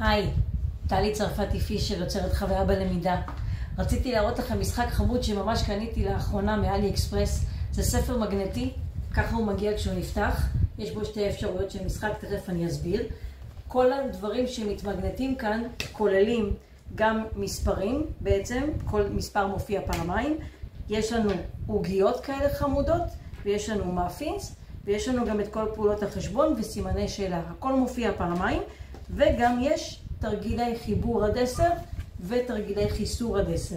היי, טלי צרפתי פישר, יוצרת חוויה בלמידה. רציתי להראות לכם משחק חמוד שממש קניתי לאחרונה מאלי אקספרס. זה ספר מגנטי, ככה הוא מגיע כשהוא נפתח. יש בו שתי אפשרויות של משחק, תכף אני אסביר. כל הדברים שמתמגנטים כאן כוללים גם מספרים, בעצם כל מספר מופיע פעמיים. יש לנו עוגיות כאלה חמודות, ויש לנו מאפינס, ויש לנו גם את כל פעולות החשבון וסימני שאלה. הכל מופיע פעמיים, וגם יש תרגילי חיבור עד 10 ותרגילי חיסור עד 10.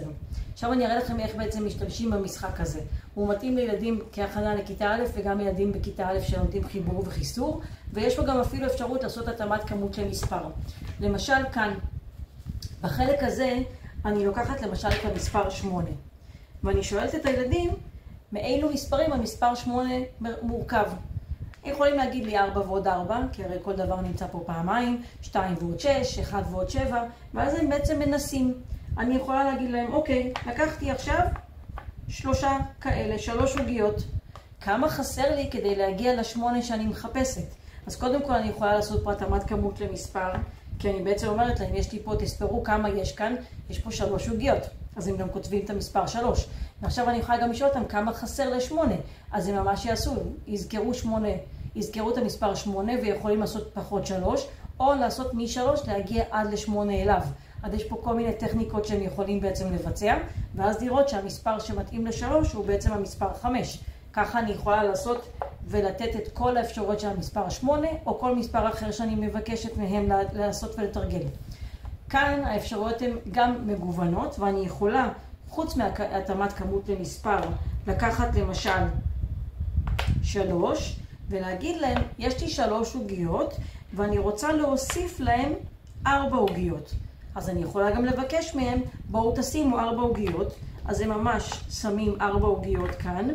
עכשיו אני אראה לכם איך בעצם משתמשים במשחק הזה. הוא מתאים לילדים כהכנה לכיתה א' וגם ילדים בכיתה א' שלומדים חיבור וחיסור, ויש לו גם אפילו אפשרות לעשות התאמת כמות של מספר. למשל כאן, בחלק הזה אני לוקחת למשל את המספר 8, ואני שואלת את הילדים מאילו מספרים המספר 8 מורכב. יכולים להגיד לי 4 ועוד 4, כי הרי כל דבר נמצא פה פעמיים, 2 ועוד 6, 1 ועוד 7, ואז הם בעצם מנסים. אני יכולה להגיד להם, אוקיי, לקחתי עכשיו 3 כאלה, 3 עוגיות. כמה חסר לי כדי להגיע ל8 שאני מחפשת? אז קודם כל אני יכולה לעשות פה התאמת כמות למספר, כי אני בעצם אומרת להם, יש לי פה, תספרו כמה יש כאן, יש פה 3 עוגיות. אז הם גם כותבים את המספר 3. ועכשיו אני יכולה גם לשאול אותם כמה חסר ל8. אז הם ממש יעשו, יזכרו את המספר 8 ויכולים לעשות פחות 3, או לעשות מ3 להגיע עד ל8 אליו. אז יש פה כל מיני טכניקות שהם יכולים בעצם לבצע, ואז לראות שהמספר שמתאים ל3 הוא בעצם המספר 5. ככה אני יכולה לעשות ולתת את כל האפשרויות של המספר 8, או כל מספר אחר שאני מבקשת מהם לעשות ולתרגל. כאן האפשרויות הן גם מגוונות, ואני יכולה, חוץ מהתאמת כמות למספר, לקחת למשל 3, ולהגיד להם, יש לי 3 עוגיות, ואני רוצה להוסיף להם 4 עוגיות. אז אני יכולה גם לבקש מהם, בואו תשימו 4 עוגיות, אז הם ממש שמים 4 עוגיות כאן,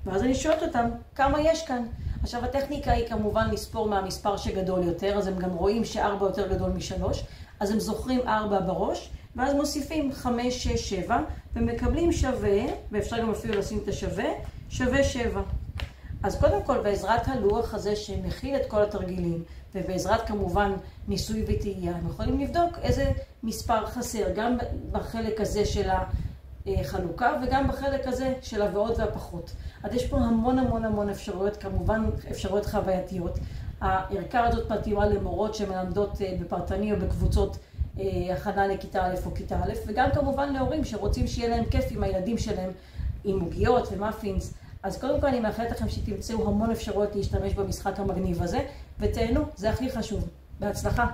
ואז אני שואלת אותם, כמה יש כאן? עכשיו הטכניקה היא כמובן לספור מהמספר שגדול יותר, אז הם גם רואים ש4 יותר גדול מ3, אז הם זוכרים 4 בראש, ואז מוסיפים 5, 6, 7, ומקבלים שווה, ואפשר גם אפילו לשים את השווה, שווה 7. אז קודם כל, בעזרת הלוח הזה שמכיל את כל התרגילים, ובעזרת כמובן ניסוי וטעייה, הם יכולים לבדוק איזה מספר חסר, גם בחלק הזה של החלוקה, וגם בחלק הזה של הוועוד והפחות. אז יש פה המון אפשרויות, כמובן אפשרויות חווייתיות. הערכה הזאת מתאימה למורות שמלמדות בפרטני או בקבוצות הכנה לכיתה א' או כיתה א', וגם כמובן להורים שרוצים שיהיה להם כיף עם הילדים שלהם, עם עוגיות ומאפינס. אז קודם כל אני מאחלת לכם שתמצאו המון אפשרויות להשתמש במשחק המגניב הזה, ותהנו, זה הכי חשוב. בהצלחה.